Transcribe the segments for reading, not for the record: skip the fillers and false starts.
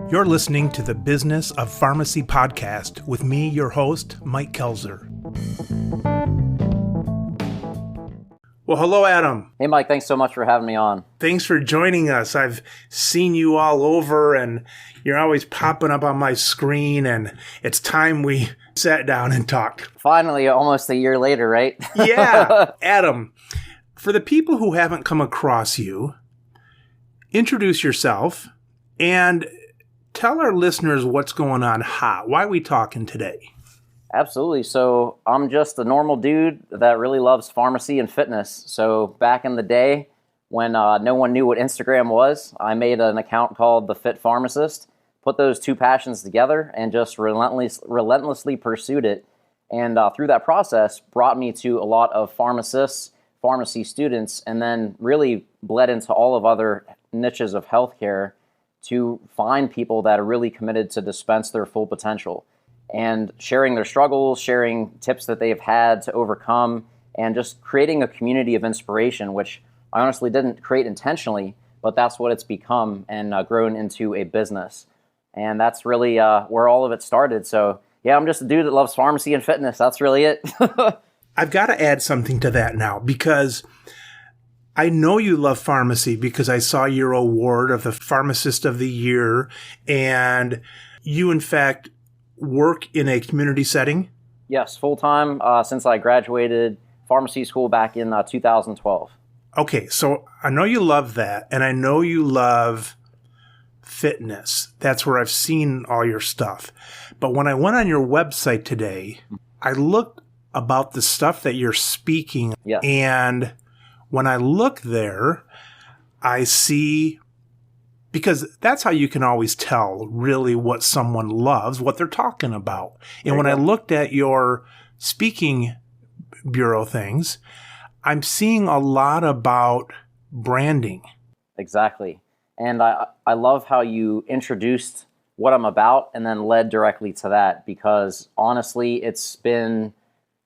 You're listening to the Business of Pharmacy podcast with me, your host, Mike Kelzer. Well, hello, Adam. Hey, Mike. Thanks so much for having me on. Thanks for joining us. I've seen you all over, and you're always popping up on my screen, and it's time we sat down and talked. Finally, almost a year later, right? Yeah. Adam, for the people who haven't come across you, introduce yourself and tell our listeners what's going on hot. Why are we talking today? Absolutely. So I'm just a normal dude that really loves pharmacy and fitness. So back in the day when no one knew what Instagram was, I made an account called the Fit Pharmacist, put those two passions together and just relentlessly pursued it. And through that process brought me to a lot of pharmacists, pharmacy students, and then really bled into all of other niches of healthcare to find people that are really committed to dispense their full potential and sharing their struggles, sharing tips that they've had to overcome, and just creating a community of inspiration, which I honestly didn't create intentionally, but that's what it's become and grown into a business. And that's really where all of it started. So yeah, I'm just a dude that loves pharmacy and fitness. That's really it. I've got to add something to that now, because I know you love pharmacy because I saw your award of the Pharmacist of the Year, and you, in fact, work in a community setting? Yes, full-time since I graduated pharmacy school back in 2012. Okay, so I know you love that, and I know you love fitness. That's where I've seen all your stuff. But when I went on your website today, I looked about the stuff that you're speaking, Yes. And when I look there, I see, because that's how you can always tell really what someone loves, what they're talking about. And when I looked at your speaking bureau things, I'm seeing a lot about branding. Exactly. And I love how you introduced what I'm about and then led directly to that, because honestly, it's been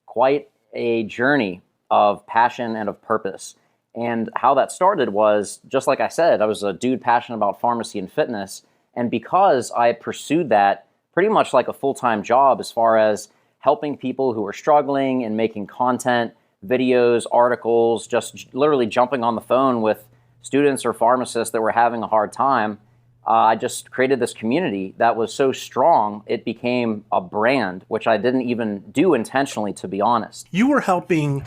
quite a journey of passion and of purpose. And how that started was, just like I said, I was a dude passionate about pharmacy and fitness. And because I pursued that pretty much like a full-time job as far as helping people who are struggling and making content, videos, articles, just literally jumping on the phone with students or pharmacists that were having a hard time, I just created this community that was so strong, it became a brand, which I didn't even do intentionally, to be honest. You were helping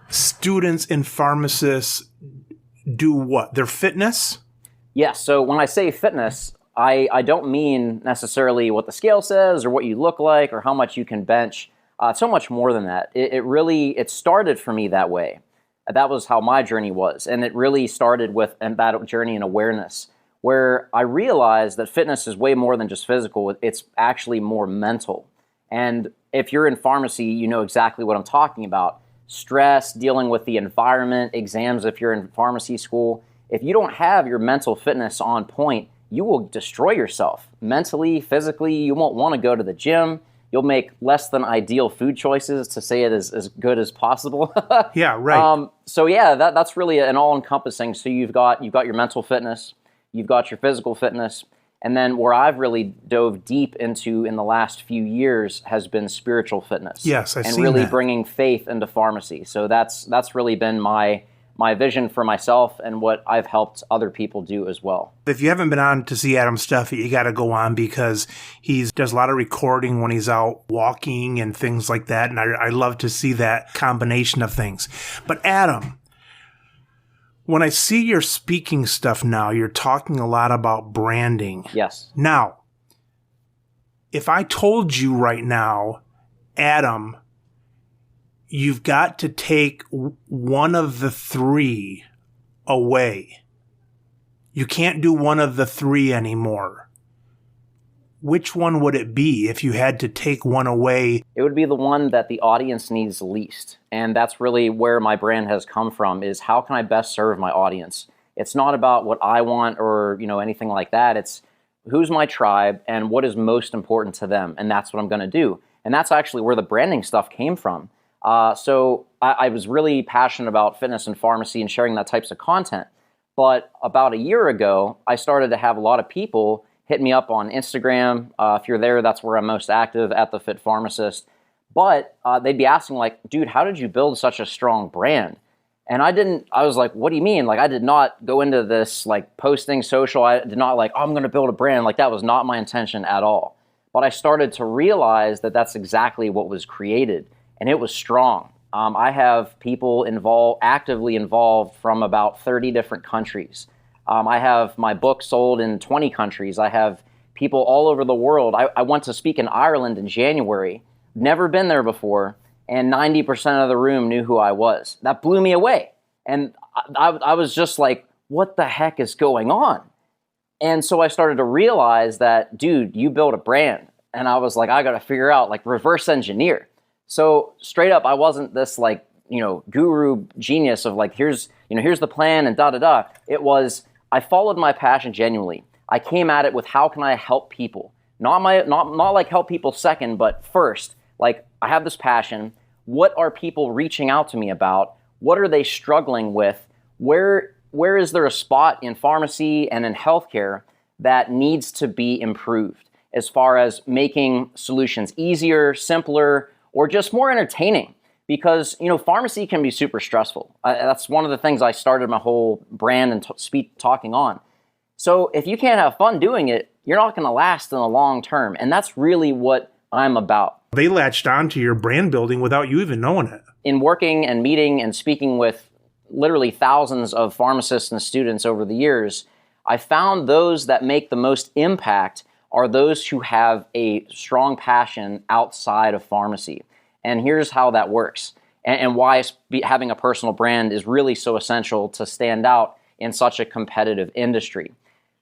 students and pharmacists do what? Their fitness? Yes. So when I say fitness, I don't mean necessarily what the scale says or what you look like or how much you can bench. So much more than that. It started for me that way. That was how my journey was. And it really started with that journey in awareness, where I realized that fitness is way more than just physical. It's actually more mental. And if you're in pharmacy, you know exactly what I'm talking about. Stress, dealing with the environment, exams if you're in pharmacy school. If you don't have your mental fitness on point, you will destroy yourself. Mentally, physically, you won't want to go to the gym. You'll make less than ideal food choices, to say it as good as possible. Yeah, right. So yeah, that's really an all-encompassing. So you've got your mental fitness, you've got your physical fitness, and then where I've really dove deep into in the last few years has been spiritual fitness. Yes, I've seen that. And really bringing faith into pharmacy. So that's really been my vision for myself and what I've helped other people do as well. If you haven't been on to see Adam's stuff, you got to go on, because he does a lot of recording when he's out walking and things like that. And I love to see that combination of things. But Adam, when I see your speaking stuff now, you're talking a lot about branding. Yes. Now, if I told you right now, Adam, you've got to take one of the three away. You can't do one of the three anymore. Which one would it be if you had to take one away? It would be the one that the audience needs least. And that's really where my brand has come from, is how can I best serve my audience? It's not about what I want or, anything like that. It's who's my tribe and what is most important to them. And that's what I'm going to do. And that's actually where the branding stuff came from. So I was really passionate about fitness and pharmacy and sharing that types of content. But about a year ago, I started to have a lot of people hit me up on Instagram. If you're there, that's where I'm most active, at the Fit Pharmacist. But they'd be asking like, dude, how did you build such a strong brand? And I was like, what do you mean? Like, I did not go into this like posting social. I did not like, oh, I'm going to build a brand. Like, that was not my intention at all. But I started to realize that that's exactly what was created, and it was strong. I have people actively involved from about 30 different countries. I have my book sold in 20 countries. I have people all over the world. I went to speak in Ireland in January, never been there before, and 90% of the room knew who I was. That blew me away. And I was just like, what the heck is going on? And so I started to realize that, dude, you built a brand. And I was like, I got to figure out, like, reverse engineer. So straight up, I wasn't this like, guru genius of like, here's the plan and da-da-da. It was, I followed my passion genuinely. I came at it with, how can I help people? Not like help people second, but first, like, I have this passion. What are people reaching out to me about? What are they struggling with? Where is there a spot in pharmacy and in healthcare that needs to be improved as far as making solutions easier, simpler, or just more entertaining? Because, pharmacy can be super stressful. That's one of the things I started my whole brand and talking on. So if you can't have fun doing it, you're not going to last in the long term. And that's really what I'm about. They latched onto your brand building without you even knowing it. In working and meeting and speaking with literally thousands of pharmacists and students over the years, I found those that make the most impact are those who have a strong passion outside of pharmacy. And here's how that works, and why having a personal brand is really so essential to stand out in such a competitive industry.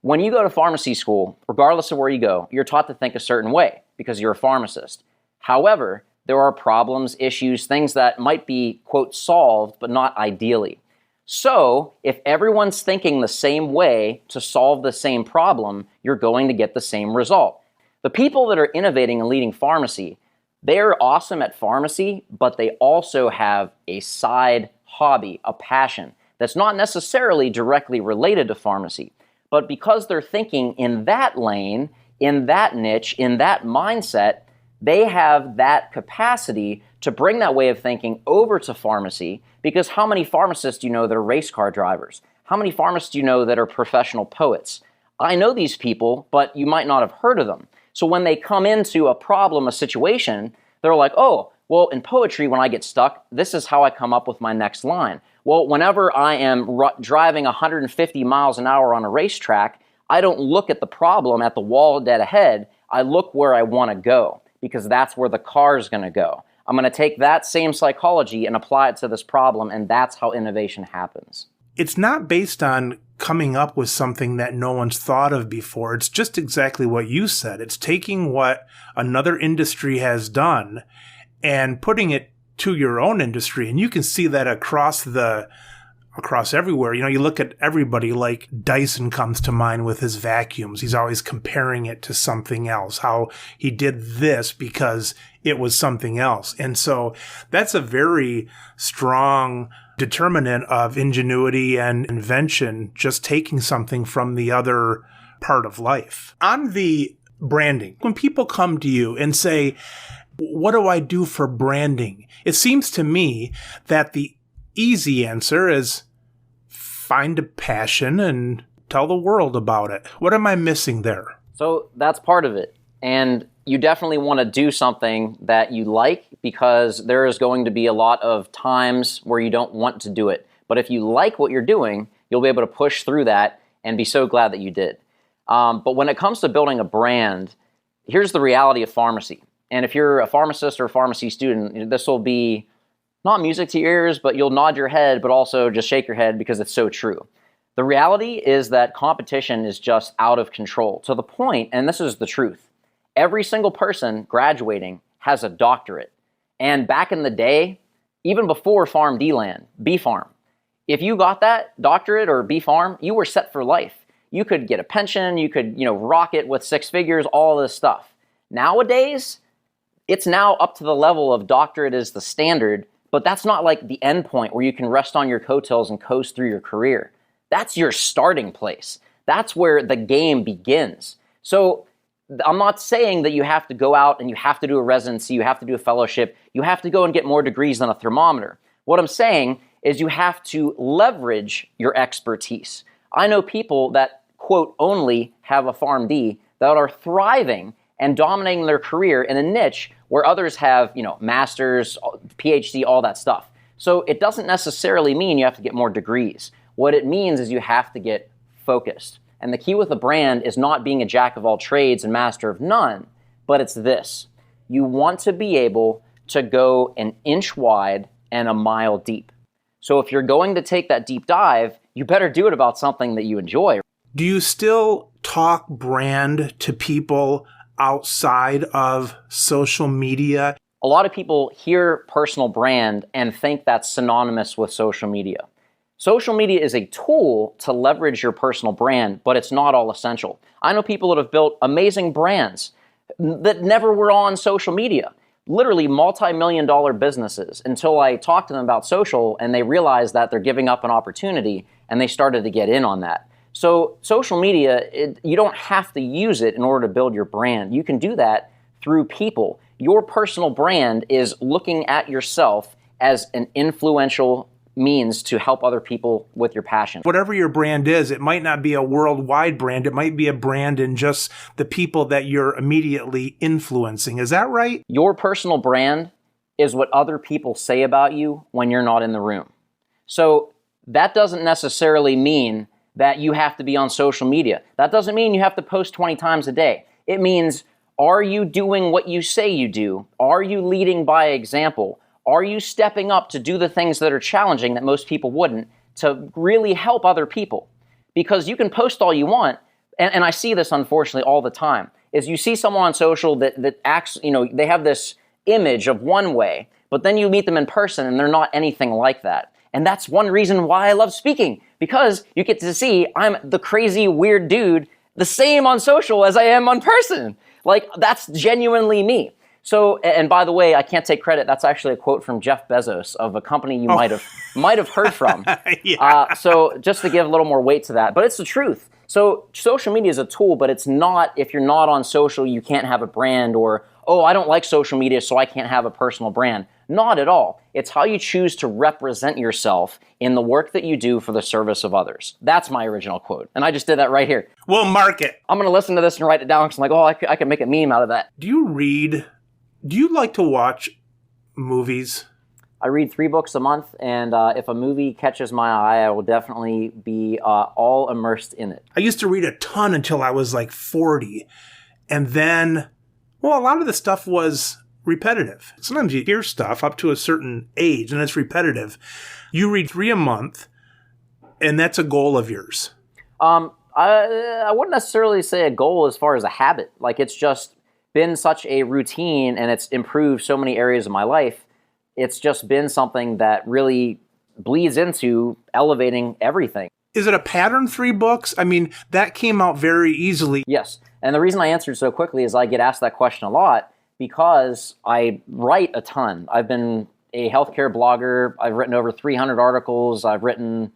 When you go to pharmacy school, regardless of where you go, you're taught to think a certain way because you're a pharmacist. However, there are problems, issues, things that might be, quote, solved, but not ideally. So if everyone's thinking the same way to solve the same problem, you're going to get the same result. The people that are innovating and leading pharmacy, they're awesome at pharmacy, but they also have a side hobby, a passion that's not necessarily directly related to pharmacy. But because they're thinking in that lane, in that niche, in that mindset, they have that capacity to bring that way of thinking over to pharmacy. Because how many pharmacists do you know that are race car drivers? How many pharmacists do you know that are professional poets? I know these people, but you might not have heard of them. So when they come into a problem, a situation, they're like, oh, well, in poetry, when I get stuck, this is how I come up with my next line. Well, whenever I am driving 150 miles an hour on a racetrack, I don't look at the problem at the wall dead ahead. I look where I want to go, because that's where the car is going to go. I'm going to take that same psychology and apply it to this problem, and that's how innovation happens. It's not based on coming up with something that no one's thought of before. It's just exactly what you said. It's taking what another industry has done and putting it to your own industry. And you can see that across everywhere. You look at everybody, like Dyson comes to mind with his vacuums. He's always comparing it to something else, how he did this because it was something else. And so that's a very strong determinant of ingenuity and invention, just taking something from the other part of life. On the branding, when people come to you and say, what do I do for branding? It seems to me that the easy answer is find a passion and tell the world about it. What am I missing there? So that's part of it. And you definitely want to do something that you like, because there is going to be a lot of times where you don't want to do it. But if you like what you're doing, you'll be able to push through that and be so glad that you did. But when it comes to building a brand, here's the reality of pharmacy. And if you're a pharmacist or a pharmacy student, this will be not music to your ears, but you'll nod your head, but also just shake your head because it's so true. The reality is that competition is just out of control to the point, and this is the truth, every single person graduating has a doctorate. And back in the day, even before PharmD land, B-Pharm, if you got that doctorate or B-Pharm, you were set for life. You could get a pension, you could, rock it with six figures, all this stuff. Nowadays, it's now up to the level of doctorate is the standard, but that's not like the end point where you can rest on your coattails and coast through your career. That's your starting place. That's where the game begins. So I'm not saying that you have to go out and you have to do a residency, you have to do a fellowship, you have to go and get more degrees than a thermometer. What I'm saying is you have to leverage your expertise. I know people that, quote, only have a PharmD that are thriving and dominating their career in a niche where others have, masters, PhD, all that stuff. So it doesn't necessarily mean you have to get more degrees. What it means is you have to get focused. And the key with a brand is not being a jack of all trades and master of none, but it's this. You want to be able to go an inch wide and a mile deep. So if you're going to take that deep dive, you better do it about something that you enjoy. Do you still talk brand to people outside of social media? A lot of people hear personal brand and think that's synonymous with social media. Social media is a tool to leverage your personal brand, but it's not all essential. I know people that have built amazing brands that never were on social media, literally multi-million-dollar businesses, until I talked to them about social and they realized that they're giving up an opportunity and they started to get in on that. So social media, you don't have to use it in order to build your brand. You can do that through people. Your personal brand is looking at yourself as an influential means to help other people with your passion. Whatever your brand is, it might not be a worldwide brand. It might be a brand in just the people that you're immediately influencing. Is that right? Your personal brand is what other people say about you when you're not in the room. So that doesn't necessarily mean that you have to be on social media. That doesn't mean you have to post 20 times a day. It means, are you doing what you say you do? Are you leading by example? Are you stepping up to do the things that are challenging that most people wouldn't to really help other people? Because you can post all you want, and I see this unfortunately all the time, is you see someone on social that acts, they have this image of one way, but then you meet them in person and they're not anything like that. And that's one reason why I love speaking, because you get to see I'm the crazy, weird dude, the same on social as I am on person. Like, that's genuinely me. So, and by the way, I can't take credit. That's actually a quote from Jeff Bezos of a company you might have heard from. Yeah. So just to give a little more weight to that, but it's the truth. So social media is a tool, but it's not, if you're not on social, you can't have a brand, or, oh, I don't like social media, so I can't have a personal brand. Not at all. It's how you choose to represent yourself in the work that you do for the service of others. That's my original quote. And I just did that right here. We'll mark it. I'm going to listen to this and write it down because I'm like, oh, I can make a meme out of that. Do you like to watch movies? I read 3 books a month, and if a movie catches my eye, I will definitely be all immersed in it. I used to read a ton until I was like 40. And then, a lot of the stuff was repetitive. Sometimes you hear stuff up to a certain age, and it's repetitive. You read 3 a month, and that's a goal of yours. I wouldn't necessarily say a goal as far as a habit. Like, it's just been such a routine, and it's improved so many areas of my life. It's just been something that really bleeds into elevating everything. Is it a pattern, 3 books? I mean, that came out very easily. Yes. And the reason I answered so quickly is I get asked that question a lot because I write a ton. I've been a healthcare blogger. I've written over 300 articles. I've written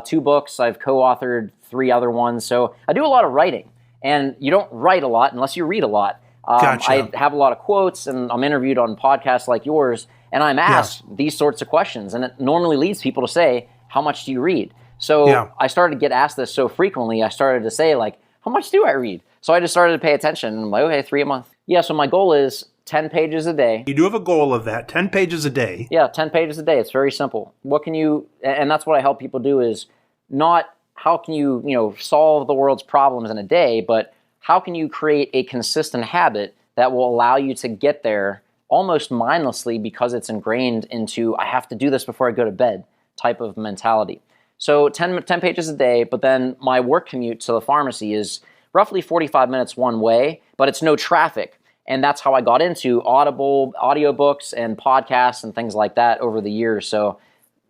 2 books. I've co-authored 3 other ones. So I do a lot of writing. And you don't write a lot unless you read a lot. Gotcha. I have a lot of quotes, and I'm interviewed on podcasts like yours, and I'm asked these sorts of questions. And it normally leads people to say, how much do you read? So I started to get asked this so frequently, I started to say, like, how much do I read? So I just started to pay attention, and I'm like, okay, 3 a month. Yeah, so my goal is 10 pages a day. You do have a goal of that, 10 pages a day. Yeah, 10 pages a day. It's very simple. What can you, and that's what I help people do, is not how can you, solve the world's problems in a day, but how can you create a consistent habit that will allow you to get there almost mindlessly because it's ingrained into, I have to do this before I go to bed type of mentality. So 10 pages a day, but then my work commute to the pharmacy is roughly 45 minutes one way, but it's no traffic. And that's how I got into Audible, audiobooks, and podcasts and things like that over the years. So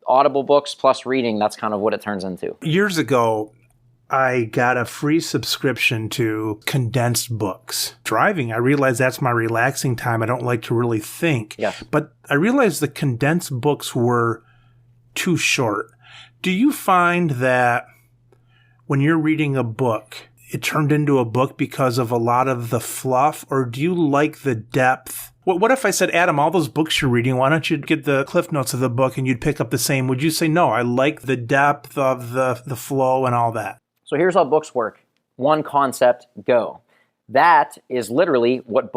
Audible books plus reading, that's kind of what it turns into. Years ago, I got a free subscription to condensed books. Driving, I realized that's my relaxing time. I don't like to really think. Yeah. But I realized the condensed books were too short. Do you find that when you're reading a book, it turned into a book because of a lot of the fluff, or do you like the depth? What if I said, Adam, all those books you're reading, why don't you get the cliff notes of the book and you'd pick up the same? Would you say, no, I like the depth of the flow and all that? So here's how books work. One concept, go. That is literally what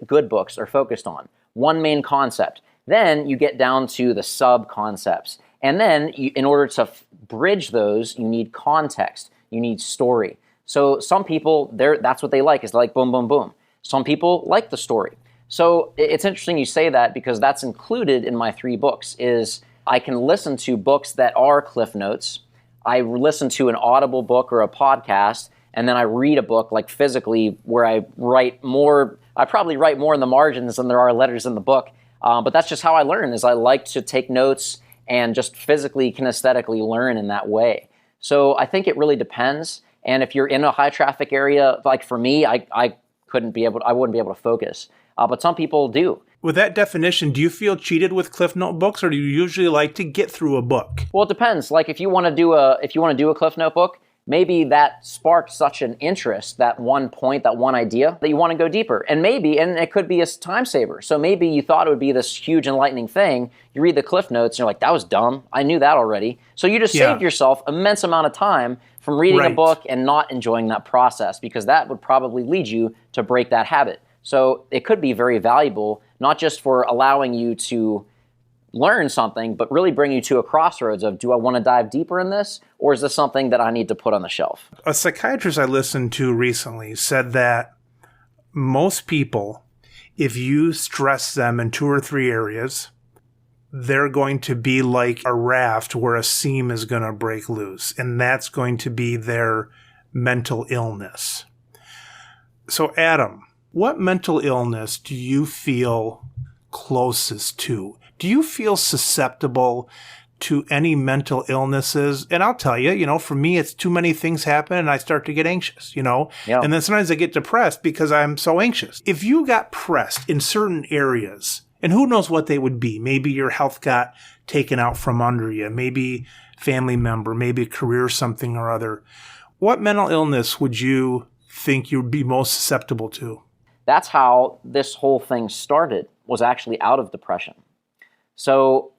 good books are focused on. One main concept. Then you get down to the sub-concepts. And then in order to bridge those, you need context. You need story. So some people, that's what they like, is like boom, boom, boom. Some people like the story. So it's interesting you say that, because that's included in my 3 books. Is I can listen to books that are cliff notes. I listen to an Audible book or a podcast, and then I read a book like physically, where I write more. I probably write more in the margins than there are letters in the book. But that's just how I learn, is I like to take notes and just physically, kinesthetically learn in that way. So I think it really depends. And if you're in a high traffic area, like for me, I wouldn't be able to focus. But some people do. With that definition, do you feel cheated with Cliff Note books, or do you usually like to get through a book? Well, it depends. Like if you want to do a Cliff Note book, maybe that sparked such an interest, that one point, that one idea, that you want to go deeper. And it could be a time saver. So maybe you thought it would be this huge enlightening thing. You read the Cliff Notes and you're like, that was dumb. I knew that already. So you just saved yourself immense amount of time from reading a book and not enjoying that process, because that would probably lead you to break that habit. So it could be very valuable, not just for allowing you to learn something, but really bring you to a crossroads of, do I want to dive deeper in this, or is this something that I need to put on the shelf? A psychiatrist I listened to recently said that most people, if you stress them in 2 or 3 areas, they're going to be like a raft where a seam is going to break loose, and that's going to be their mental illness. So, Adam, what mental illness do you feel closest to? Do you feel susceptible to any mental illnesses? And I'll tell you, for me, it's too many things happen and I start to get anxious, Yeah. And then sometimes I get depressed because I'm so anxious. If you got pressed in certain areas, and who knows what they would be, maybe your health got taken out from under you, maybe family member, maybe career something or other, what mental illness would you think you'd be most susceptible to? That's how this whole thing started, was actually out of depression. So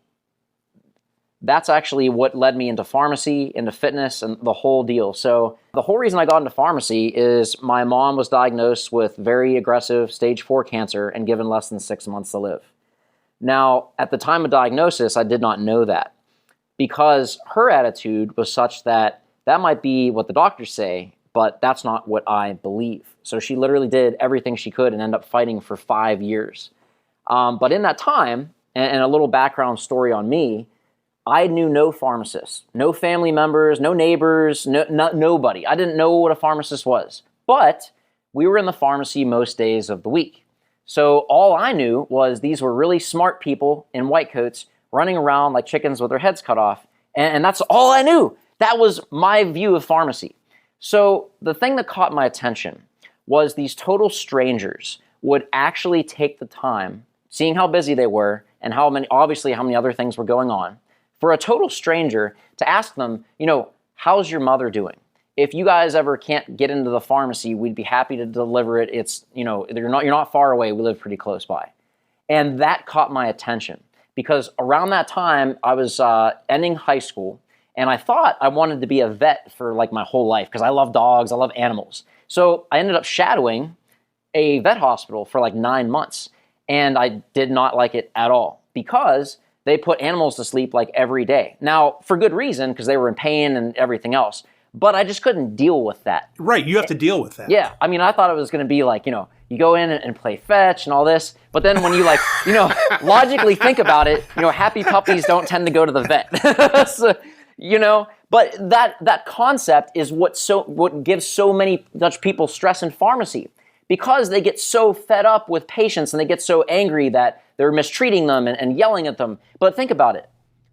that's actually what led me into pharmacy, into fitness, and the whole deal. So the whole reason I got into pharmacy is my mom was diagnosed with very aggressive stage 4 cancer and given less than 6 months to live. Now, at the time of diagnosis, I did not know that, because her attitude was such that might be what the doctors say, but that's not what I believe. So she literally did everything she could and ended up fighting for 5 years. But in that time, and a little background story on me, I knew no pharmacists, no family members, no neighbors, nobody. I didn't know what a pharmacist was. But we were in the pharmacy most days of the week. So all I knew was these were really smart people in white coats running around like chickens with their heads cut off. And that's all I knew. That was my view of pharmacy. So the thing that caught my attention was these total strangers would actually take the time, seeing how busy they were and how many other things were going on, for a total stranger to ask them, how's your mother doing? If you guys ever can't get into the pharmacy, we'd be happy to deliver it. It's, you're not far away. We live pretty close by. And that caught my attention, because around that time I was ending high school, and I thought I wanted to be a vet for like my whole life, because I love dogs, I love animals. So I ended up shadowing a vet hospital for like 9 months. And I did not like it at all, because they put animals to sleep like every day. Now, for good reason, because they were in pain and everything else. But I just couldn't deal with that. Right, you have to deal with that. Yeah, I thought it was going to be like, you go in and play fetch and all this. But then when you logically think about it, happy puppies don't tend to go to the vet. So, but that concept is what gives so many Dutch people stress in pharmacy. Because they get so fed up with patients and they get so angry that they're mistreating them and yelling at them. But think about it.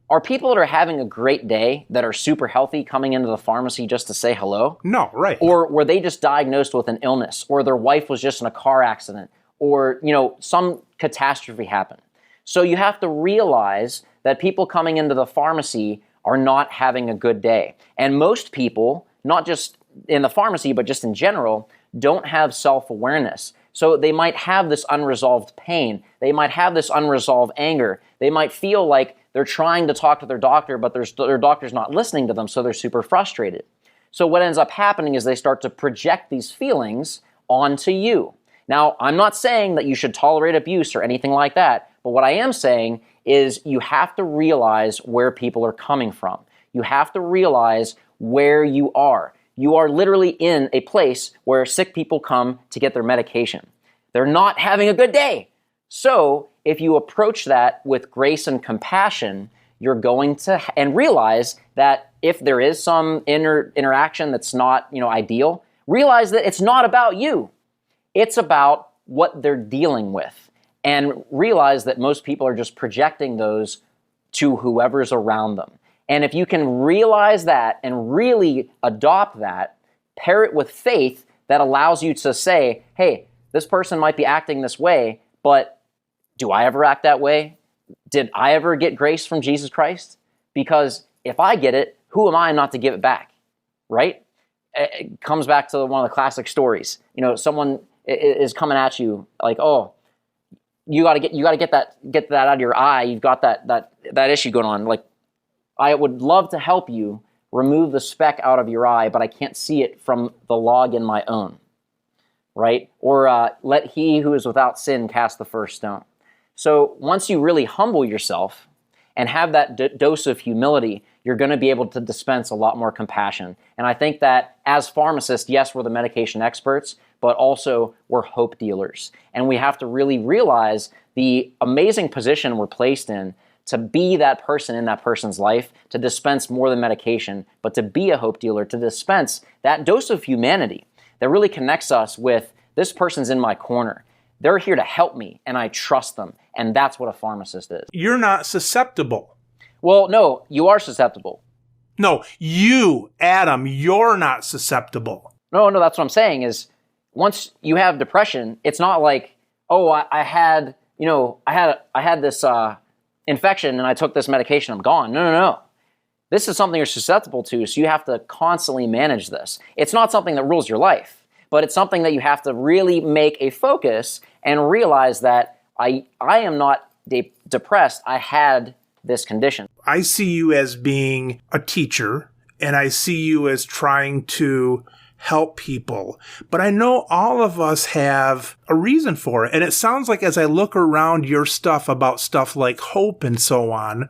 Are people that are having a great day, that are super healthy, coming into the pharmacy just to say hello? No, right. Or were they just diagnosed with an illness, or their wife was just in a car accident, or some catastrophe happened? So you have to realize that people coming into the pharmacy are not having a good day. And most people, not just in the pharmacy, but just in general, don't have self-awareness. So they might have this unresolved pain. They might have this unresolved anger. They might feel like they're trying to talk to their doctor, but their doctor's not listening to them, so they're super frustrated. So what ends up happening is they start to project these feelings onto you. Now, I'm not saying that you should tolerate abuse or anything like that, but what I am saying is you have to realize where people are coming from. You have to realize where you are. You are literally in a place where sick people come to get their medication. They're not having a good day. So if you approach that with grace and compassion, you're going to, and realize that if there is some interaction that's not, ideal, realize that it's not about you. It's about what they're dealing with. And realize that most people are just projecting those to whoever's around them. And if you can realize that and really adopt that, pair it with faith that allows you to say, hey, this person might be acting this way, but do I ever act that way? Did I ever get grace from Jesus Christ? Because if I get it, who am I not to give it back, right? It comes back to one of the classic stories. Someone is coming at you like, oh, you got to get that out of your eye. You've got that issue going on. Like, I would love to help you remove the speck out of your eye, but I can't see it from the log in my own, right? Or let he who is without sin cast the first stone. So once you really humble yourself and have that dose of humility, you're going to be able to dispense a lot more compassion. And I think that as pharmacists, yes, we're the medication experts, but also we're hope dealers. And we have to really realize the amazing position we're placed in to be that person in that person's life, to dispense more than medication, but to be a hope dealer, to dispense that dose of humanity that really connects us with this person's in my corner. They're here to help me, and I trust them. And that's what a pharmacist is. You're not susceptible. Well, no, you are susceptible. No, you, Adam, you're not susceptible. No, that's what I'm saying is once you have depression, it's not like, oh, I had this infection and I took this medication, I'm gone. No. This is something you're susceptible to, so you have to constantly manage this. It's not something that rules your life, but it's something that you have to really make a focus and realize that I am not depressed. I had this condition. I see you as being a teacher, and I see you as trying to help people. But I know all of us have a reason for it. And it sounds like as I look around your stuff about stuff like hope and so on,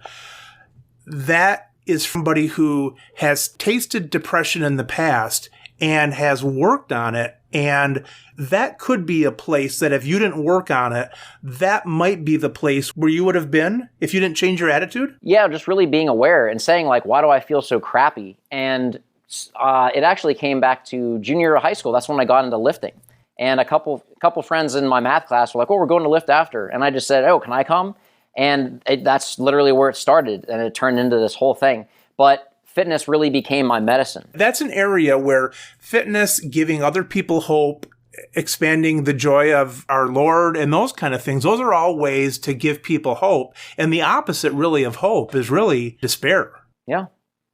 that is somebody who has tasted depression in the past and has worked on it. And that could be a place that if you didn't work on it, that might be the place where you would have been if you didn't change your attitude. Yeah, just really being aware and saying like, why do I feel so crappy? And it actually came back to junior year of high school. That's when I got into lifting. And a couple friends in my math class were like, oh, we're going to lift after. And I just said, oh, can I come? And that's literally where it started. And it turned into this whole thing. But fitness really became my medicine. That's an area where fitness, giving other people hope, expanding the joy of our Lord and those kind of things, those are all ways to give people hope. And the opposite really of hope is really despair. Yeah.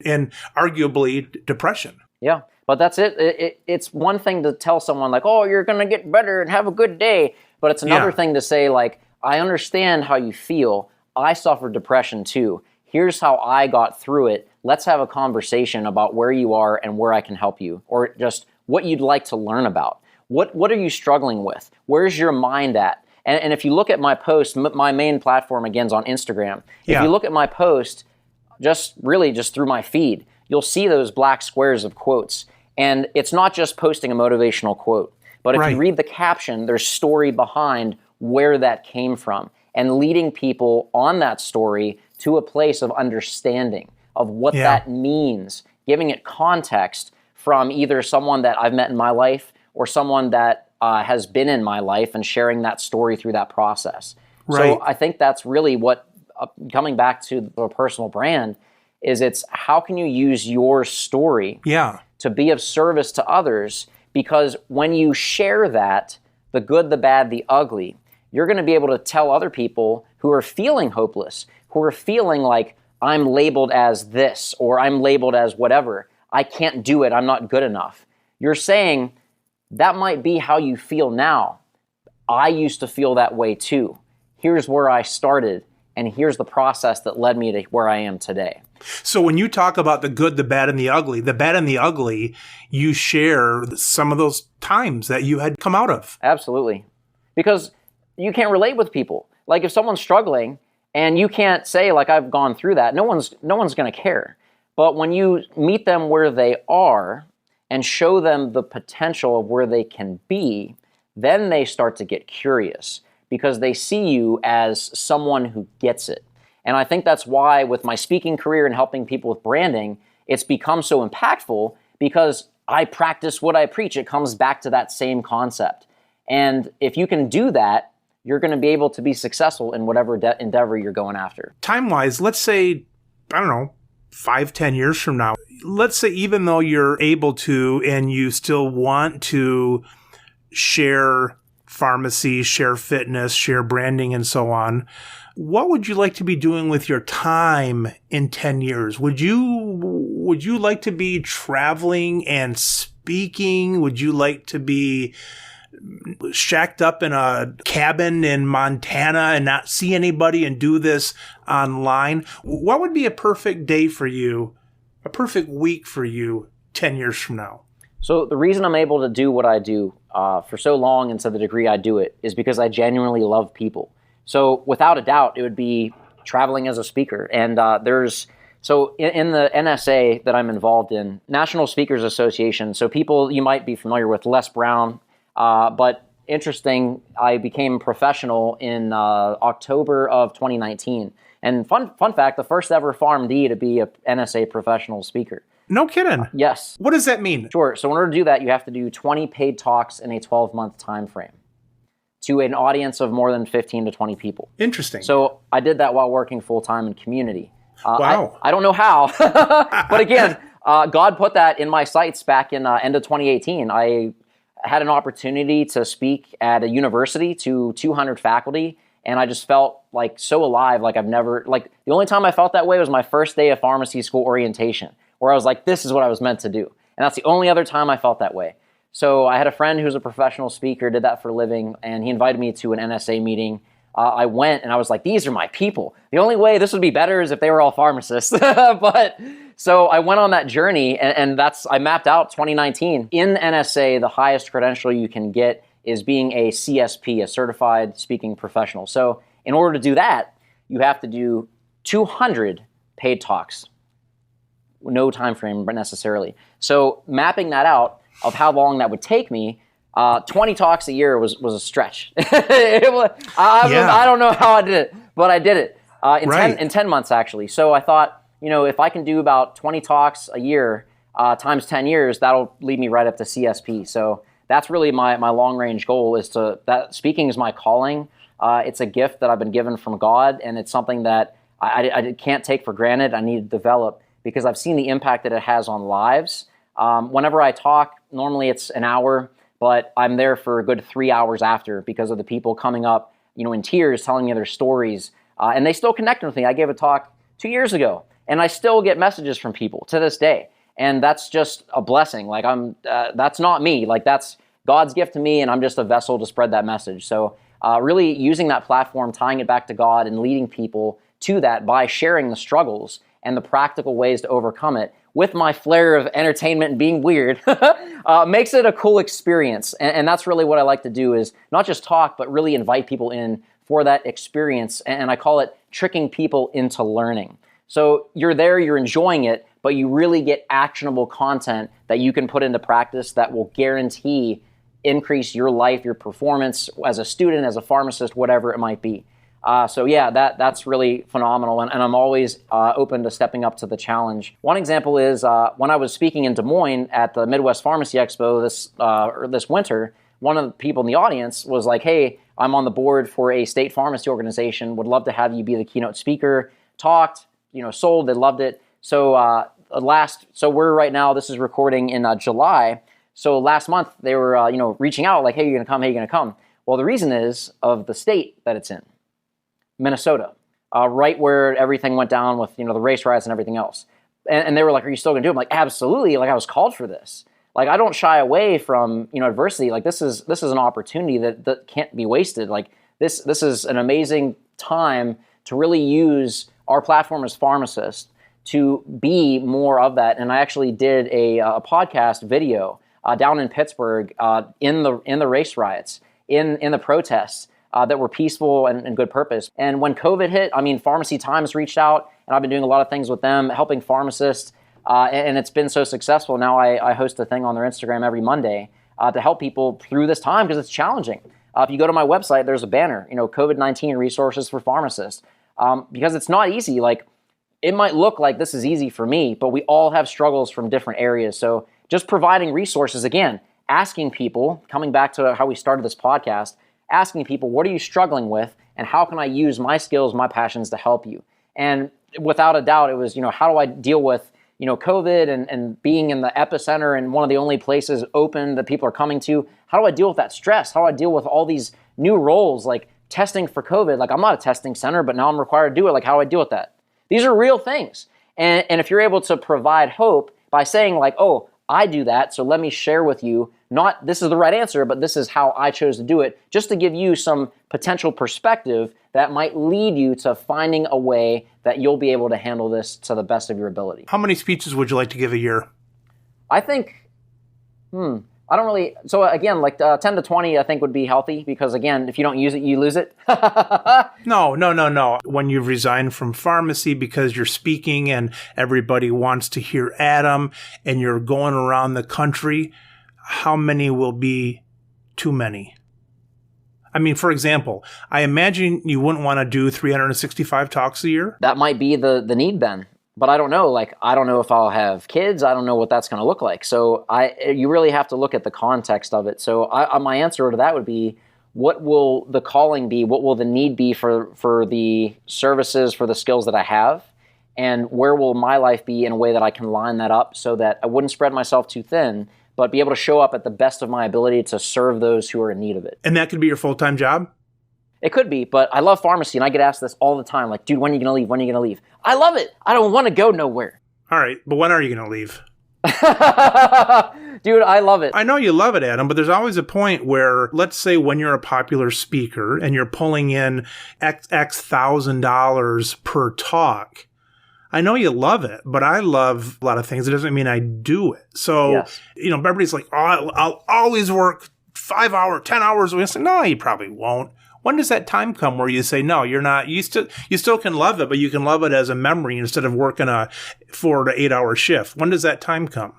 And arguably depression. Yeah. But that's it. It's one thing to tell someone like, oh, you're going to get better and have a good day. But it's another thing to say like, I understand how you feel. I suffered depression too. Here's how I got through it. Let's have a conversation about where you are and where I can help you, or just what you'd like to learn about. What are you struggling with? Where's your mind at? And if you look at my post, my main platform again is on Instagram. If you look at my post, just through my feed, you'll see those black squares of quotes. And it's not just posting a motivational quote, but if you read the caption, there's story behind where that came from and leading people on that story to a place of understanding of what that means, giving it context from either someone that I've met in my life or someone that has been in my life and sharing that story through that process. Right. So I think that's really what, coming back to the personal brand, is it's how can you use your story to be of service to others? Because when you share that, the good, the bad, the ugly, you're going to be able to tell other people who are feeling hopeless, who are feeling like I'm labeled as this or I'm labeled as whatever. I can't do it. I'm not good enough. You're saying that might be how you feel now. I used to feel that way too. Here's where I started, and here's the process that led me to where I am today. So when you talk about the good, the bad, and the ugly, you share some of those times that you had come out of. Absolutely. Because you can't relate with people. Like if someone's struggling and you can't say like I've gone through that, no one's going to care. But when you meet them where they are and show them the potential of where they can be, then they start to get curious because they see you as someone who gets it. And I think that's why with my speaking career and helping people with branding, it's become so impactful because I practice what I preach. It comes back to that same concept. And if you can do that, you're going to be able to be successful in whatever endeavor you're going after. Time-wise, let's say, 5-10 years from now, let's say even though you're able to and you still want to share pharmacy, share fitness, share branding, and so on, what would you like to be doing with your time in 10 years? Would you like to be traveling and speaking? Would you like to be shacked up in a cabin in Montana and not see anybody and do this online? What would be a perfect day for you, a perfect week for you 10 years from now? So the reason I'm able to do what I do for so long and to the degree I do it is because I genuinely love people. So without a doubt, it would be traveling as a speaker. And so in the NSA that I'm involved in, National Speakers Association, so people you might be familiar with, Les Brown, but interesting, I became professional in October of 2019. And fun fact, the first ever PharmD to be a NSA professional speaker. No kidding. Yes. What does that mean? Sure. So in order to do that, you have to do 20 paid talks in a 12-month time frame to an audience of more than 15 to 20 people. Interesting. So I did that while working full-time in community. Wow. I don't know how, but again, God put that in my sights back in end of 2018. I had an opportunity to speak at a university to 200 faculty, and I just felt like so alive, like I've never, like the only time I felt that way was my first day of pharmacy school orientation, where I was like, this is what I was meant to do. And that's the only other time I felt that way. So I had a friend who's a professional speaker, did that for a living, and he invited me to an NSA meeting. I went and I was like, these are my people. The only way this would be better is if they were all pharmacists. But so I went on that journey, and I mapped out 2019. In NSA, the highest credential you can get is being a CSP, a certified speaking professional. So in order to do that, you have to do 200 paid talks. No time frame necessarily. So mapping that out of how long that would take me, 20 talks a year was a stretch. I don't know how I did it, but I did it in 10 months actually. So I thought, if I can do about 20 talks a year times 10 years, that'll lead me right up to CSP. So that's really my long range goal, is that speaking is my calling. It's a gift that I've been given from God, and it's something that I can't take for granted. I need to develop because I've seen the impact that it has on lives. Whenever I talk, normally it's an hour, but I'm there for a good 3 hours after because of the people coming up, in tears, telling me their stories, and they still connect with me. I gave a talk 2 years ago, and I still get messages from people to this day, and that's just a blessing. Like that's not me. Like that's God's gift to me, and I'm just a vessel to spread that message. So really using that platform, tying it back to God, and leading people to that by sharing the struggles and the practical ways to overcome it with my flair of entertainment and being weird makes it a cool experience. And that's really what I like to do, is not just talk, but really invite people in for that experience. And I call it tricking people into learning. So you're there, you're enjoying it, but you really get actionable content that you can put into practice that will guarantee increase your life, your performance as a student, as a pharmacist, whatever it might be. So yeah, that's really phenomenal, and I'm always open to stepping up to the challenge. One example is when I was speaking in Des Moines at the Midwest Pharmacy Expo this winter, one of the people in the audience was like, hey, I'm on the board for a state pharmacy organization, would love to have you be the keynote speaker. Talked, sold, they loved it. So so we're right now, this is recording in July. So last month they were reaching out like, hey, you're gonna come, hey, you're gonna come. Well, the reason is of the state that it's in. Minnesota, right where everything went down with the race riots and everything else. And they were like, are you still going to do it? I'm like, absolutely. Like, I was called for this. Like, I don't shy away from, adversity. Like, this is an opportunity that can't be wasted. Like, this is an amazing time to really use our platform as pharmacists to be more of that. And I actually did a podcast video down in Pittsburgh in the race riots, in the protests that were peaceful and good purpose. And when COVID hit, Pharmacy Times reached out, and I've been doing a lot of things with them, helping pharmacists. And it's been so successful. Now I host a thing on their Instagram every Monday to help people through this time because it's challenging. If you go to my website, there's a banner, COVID-19 resources for pharmacists. Because it's not easy. Like, it might look like this is easy for me, but we all have struggles from different areas. So just providing resources, again, asking people, coming back to how we started this podcast, asking people, what are you struggling with? And how can I use my skills, my passions to help you? And without a doubt, it was, how do I deal with COVID and being in the epicenter and one of the only places open that people are coming to? How do I deal with that stress? How do I deal with all these new roles like testing for COVID? Like, I'm not a testing center, but now I'm required to do it. Like, how do I deal with that? These are real things. And if you're able to provide hope by saying like, oh, I do that, so let me share with you, not this is the right answer, but this is how I chose to do it, just to give you some potential perspective that might lead you to finding a way that you'll be able to handle this to the best of your ability. How many speeches would you like to give a year? I think, I don't really, so again, like 10 to 20 I think would be healthy because again, if you don't use it, you lose it. No. When you've resigned from pharmacy because you're speaking and everybody wants to hear Adam and you're going around the country, how many will be too many? For example, I imagine you wouldn't want to do 365 talks a year. That might be the need, Ben. But I don't know. Like, I don't know if I'll have kids. I don't know what that's going to look like. So you really have to look at the context of it. So my answer to that would be, what will the calling be? What will the need be for the services, for the skills that I have? And where will my life be in a way that I can line that up so that I wouldn't spread myself too thin, but be able to show up at the best of my ability to serve those who are in need of it. And that could be your full-time job? It could be, but I love pharmacy, and I get asked this all the time. Like, dude, when are you going to leave? When are you going to leave? I love it. I don't want to go nowhere. All right, but when are you going to leave? Dude, I love it. I know you love it, Adam, but there's always a point where, let's say when you're a popular speaker and you're pulling in X $1,000 per talk, I know you love it, but I love a lot of things. It doesn't mean I do it. So, yes. Everybody's like, oh, I'll always work 5 hours, 10 hours a week. I say, no, you probably won't. When does that time come where you say, no, you're not, you still can love it, but you can love it as a memory instead of working a 4 to 8 hour shift? When does that time come?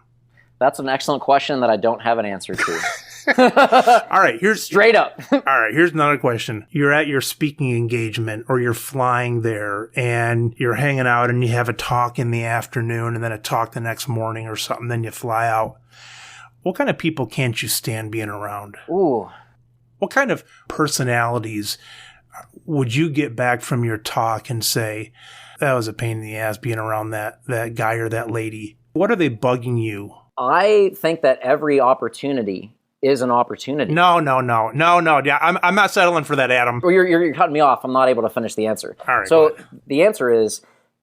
That's an excellent question that I don't have an answer to. All right, straight up. All right, here's another question. You're at your speaking engagement or you're flying there and you're hanging out and you have a talk in the afternoon and then a talk the next morning or something, then you fly out. What kind of people can't you stand being around? Ooh. What kind of personalities would you get back from your talk and say, that was a pain in the ass being around that guy or that lady? What are they bugging you? I think that every opportunity is an opportunity. No. Yeah, I'm not settling for that, Adam. Well, you're cutting me off. I'm not able to finish the answer. All right, so the answer is,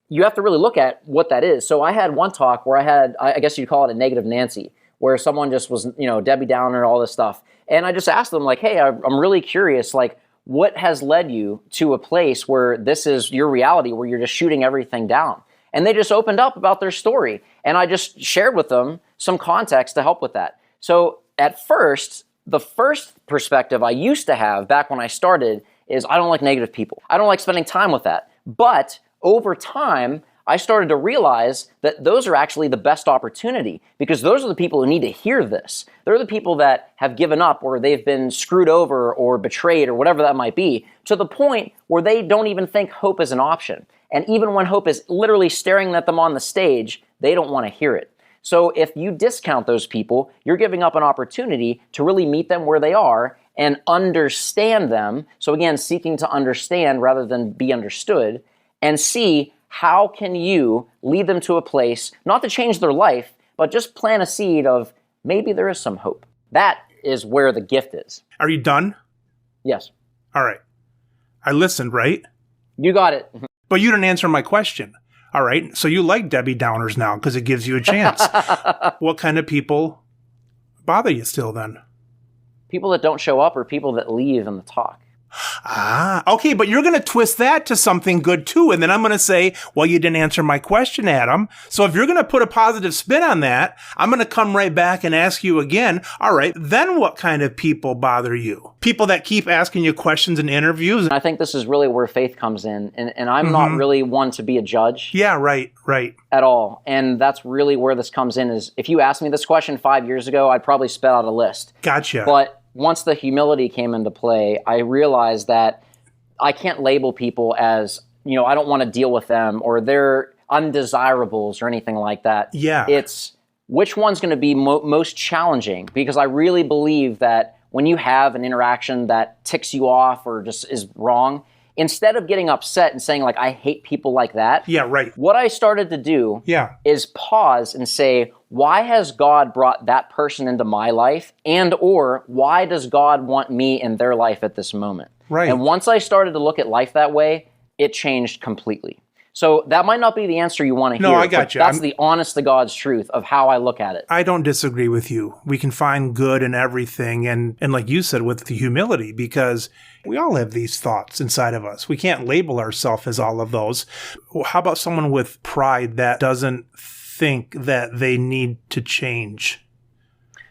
you have to really look at what that is. So I had one talk where I guess you'd call it a negative Nancy, where someone just was, Debbie Downer, all this stuff. And I just asked them, like, hey, I'm really curious, like, what has led you to a place where this is your reality, where you're just shooting everything down? And they just opened up about their story. And I just shared with them some context to help with that. So at first, the first perspective I used to have back when I started is I don't like negative people. I don't like spending time with that. But over time, I started to realize that those are actually the best opportunity, because those are the people who need to hear this. They're the people that have given up, or they've been screwed over or betrayed or whatever that might be, to the point where they don't even think hope is an option. And even when hope is literally staring at them on the stage, they don't want to hear it. So if you discount those people, you're giving up an opportunity to really meet them where they are and understand them. So again, seeking to understand rather than be understood, and see how can you lead them to a place, not to change their life, but just plant a seed of maybe there is some hope. That is where the gift is. Are you done? Yes. All right. I listened, right? You got it. But you didn't answer my question. All right. So you like Debbie Downers now because it gives you a chance. What kind of people bother you still then? People that don't show up or people that leave in the talk. Okay, but you're going to twist that to something good too. And then I'm going to say, well, you didn't answer my question, Adam. So if you're going to put a positive spin on that, I'm going to come right back and ask you again, all right, then what kind of people bother you? People that keep asking you questions in interviews? I think this is really where faith comes in. And I'm not really one to be a judge. Yeah, right. At all. And that's really where this comes in is if you asked me this question 5 years ago, I'd probably spit out a list. Gotcha. But once the humility came into play, I realized that I can't label people as, I don't want to deal with them or they're undesirables or anything like that. Yeah. It's which one's going to be most challenging, because I really believe that when you have an interaction that ticks you off or just is wrong, instead of getting upset and saying like, I hate people like that. Yeah, right. What I started to do is pause and say, why has God brought that person into my life? And or why does God want me in their life at this moment? Right. And once I started to look at life that way, it changed completely. So that might not be the answer you want to hear. No, I got you. That's the honest to God's truth of how I look at it. I don't disagree with you. We can find good in everything. And like you said, with the humility, because we all have these thoughts inside of us. We can't label ourselves as all of those. How about someone with pride that doesn't think that they need to change?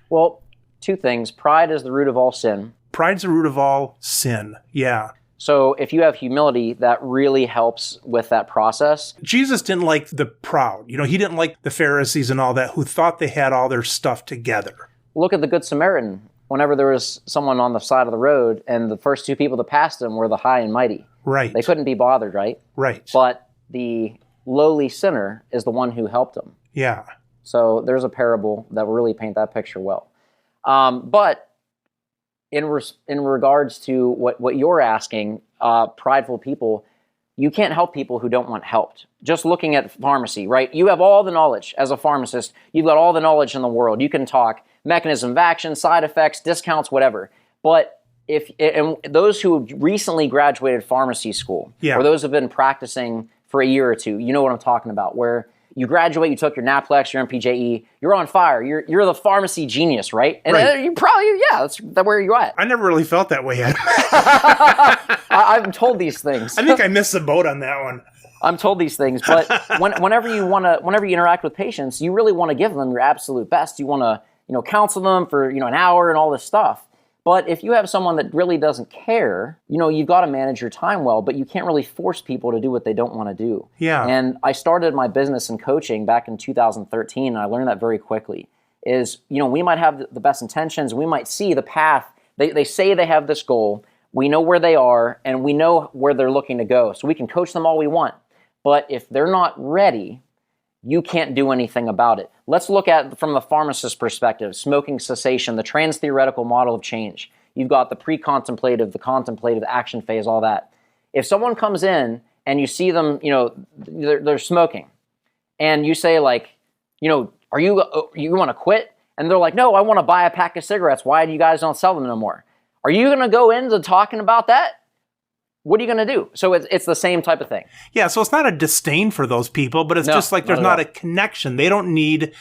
Well, two things. Pride is the root of all sin. Pride's the root of all sin. Yeah. So if you have humility, that really helps with that process. Jesus didn't like the proud. He didn't like the Pharisees and all that who thought they had all their stuff together. Look at the Good Samaritan. Whenever there was someone on the side of the road and the first two people that passed him were the high and mighty. Right. They couldn't be bothered, right? Right. But the lowly sinner is the one who helped him. Yeah. So there's a parable that will really paint that picture well. But in regards to what you're asking, prideful people, you can't help people who don't want helped. Just looking at pharmacy, right? You have all the knowledge as a pharmacist. You've got all the knowledge in the world. You can talk mechanism of action, side effects, discounts, whatever. But and those who recently graduated pharmacy school, or those who have been practicing for a year or two, you know what I'm talking about, where you graduate, you took your NAPLEX, your MPJE, you're on fire. You're the pharmacy genius, right? And you probably, that's where you're at. I never really felt that way yet. I'm told these things. I think I missed the boat on that one. I'm told these things, but whenever you interact with patients, you really want to give them your absolute best. You want to, counsel them for, an hour and all this stuff. But if you have someone that really doesn't care, you've got to manage your time well, but you can't really force people to do what they don't want to do. Yeah. And I started my business in coaching back in 2013, and I learned that very quickly, is, we might have the best intentions, we might see the path. They say they have this goal, we know where they are, and we know where they're looking to go. So we can coach them all we want. But if they're not ready, you can't do anything about it. Let's look at, from the pharmacist perspective, smoking cessation, the trans-theoretical model of change. You've got the pre-contemplative, the contemplative, action phase, all that. If someone comes in and you see them, they're smoking, and you say like, you want to quit? And they're like, no, I want to buy a pack of cigarettes. Why do you guys don't sell them no more? Are you going to go into talking about that? What are you going to do? So it's the same type of thing. Yeah, so it's not a disdain for those people, but it's just like there's not a connection. They don't need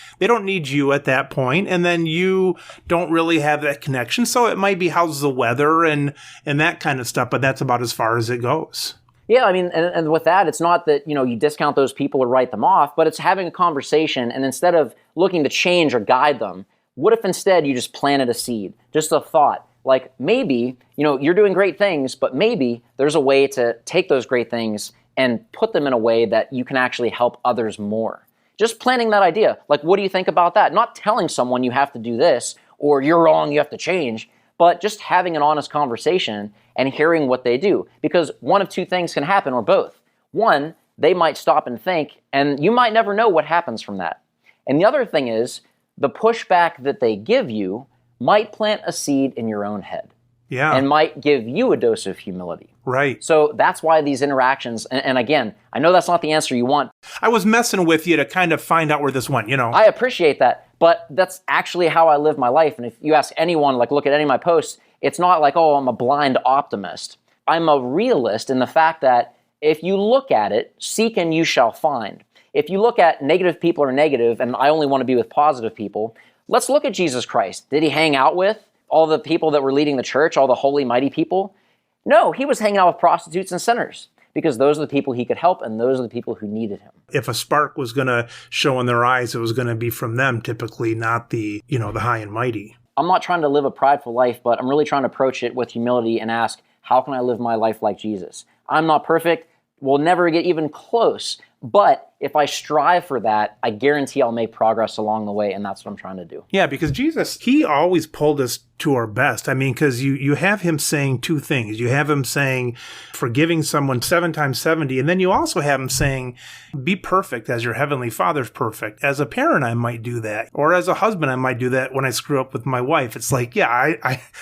you at that point, and then you don't really have that connection. So it might be how's the weather and that kind of stuff, but that's about as far as it goes. Yeah, I mean, and with that, it's not that, you discount those people or write them off, but it's having a conversation, and instead of looking to change or guide them, what if instead you just planted a seed, just a thought? Like maybe, you're doing great things, but maybe there's a way to take those great things and put them in a way that you can actually help others more. Just planting that idea. Like, what do you think about that? Not telling someone you have to do this or you're wrong, you have to change, but just having an honest conversation and hearing what they do. Because one of two things can happen, or both. One, they might stop and think, and you might never know what happens from that. And the other thing is, the pushback that they give you might plant a seed in your own head. Yeah. And might give you a dose of humility. Right. So that's why these interactions, and again, I know that's not the answer you want. I was messing with you to kind of find out where this went, I appreciate that, but that's actually how I live my life. And if you ask anyone, like look at any of my posts, it's not like, oh, I'm a blind optimist. I'm a realist in the fact that if you look at it, seek and you shall find. If you look at negative people are negative, and I only want to be with positive people, Let's look at Jesus Christ. Did he hang out with all the people that were leading the church, all the holy, mighty people? No, he was hanging out with prostitutes and sinners, because those are the people he could help, and those are the people who needed him. If a spark was going to show in their eyes, it was going to be from them, typically, not the high and mighty. I'm not trying to live a prideful life, but I'm really trying to approach it with humility and ask, how can I live my life like Jesus? I'm not perfect. We'll never get even close. But if I strive for that, I guarantee I'll make progress along the way, and that's what I'm trying to do. Yeah, because Jesus, he always pulled us to our best. I mean, because you have him saying two things. You have him saying, forgiving someone 7 times 70, and then you also have him saying, be perfect as your heavenly Father's perfect. As a parent, I might do that. Or as a husband, I might do that when I screw up with my wife. It's like, yeah,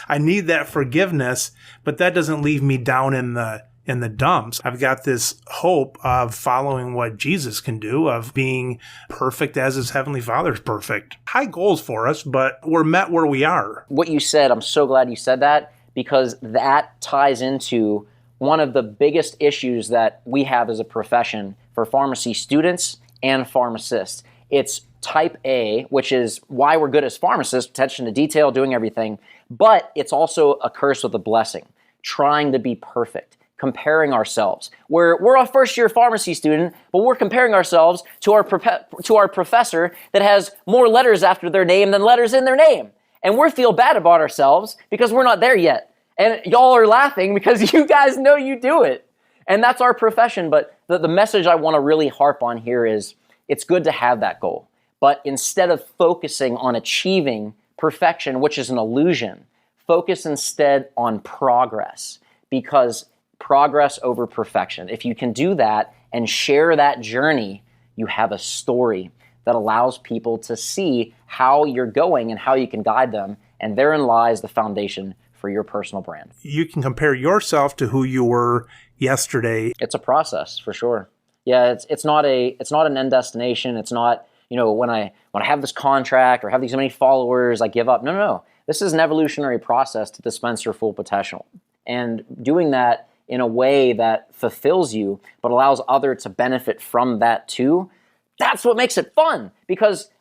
I need that forgiveness, but that doesn't leave me down in the dumps. I've got this hope of following what Jesus can do, of being perfect as his heavenly Father's perfect. High goals for us, but we're met where we are. What you said, I'm so glad you said that, because that ties into one of the biggest issues that we have as a profession for pharmacy students and pharmacists. It's type A, which is why we're good as pharmacists, attention to detail, doing everything, but it's also a curse with a blessing, trying to be perfect. Comparing ourselves. We're a first-year pharmacy student, but we're comparing ourselves to our professor that has more letters after their name than letters in their name. And we feel bad about ourselves because we're not there yet. And y'all are laughing because you guys know you do it. And that's our profession. But the message I want to really harp on here is it's good to have that goal. But instead of focusing on achieving perfection, which is an illusion, focus instead on progress, because progress over perfection. If you can do that and share that journey, you have a story that allows people to see how you're going and how you can guide them. And therein lies the foundation for your personal brand. You can compare yourself to who you were yesterday. It's a process for sure. Yeah, it's not an end destination. It's not, when I have this contract or have these many followers, I give up. No. This is an evolutionary process to dispense your full potential. And doing that in a way that fulfills you, but allows others to benefit from that too, that's what makes it fun. Because,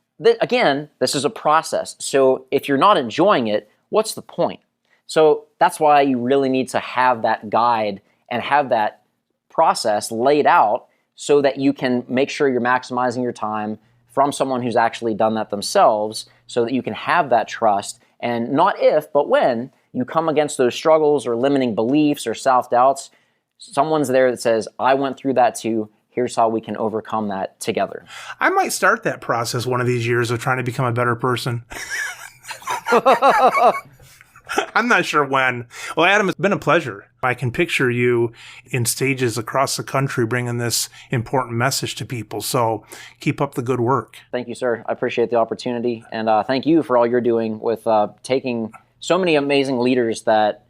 again, this is a process. So if you're not enjoying it, what's the point? So that's why you really need to have that guide and have that process laid out so that you can make sure you're maximizing your time from someone who's actually done that themselves, so that you can have that trust. And not if, but when you come against those struggles or limiting beliefs or self-doubts, someone's there that says, I went through that too. Here's how we can overcome that together. I might start that process one of these years of trying to become a better person. I'm not sure when. Well, Adam, it's been a pleasure. I can picture you in stages across the country bringing this important message to people. So keep up the good work. Thank you, sir. I appreciate the opportunity. And thank you for all you're doing with taking so many amazing leaders that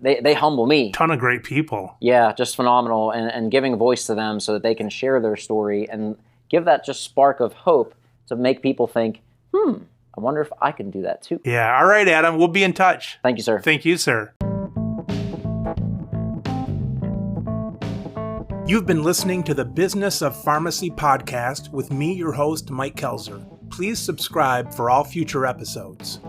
they humble me. Ton of great people. Yeah, just phenomenal. And giving a voice to them so that they can share their story and give that just spark of hope to make people think, I wonder if I can do that too. Yeah. All right, Adam. We'll be in touch. Thank you, sir. Thank you, sir. You've been listening to the Business of Pharmacy podcast with me, your host, Mike Kelzer. Please subscribe for all future episodes.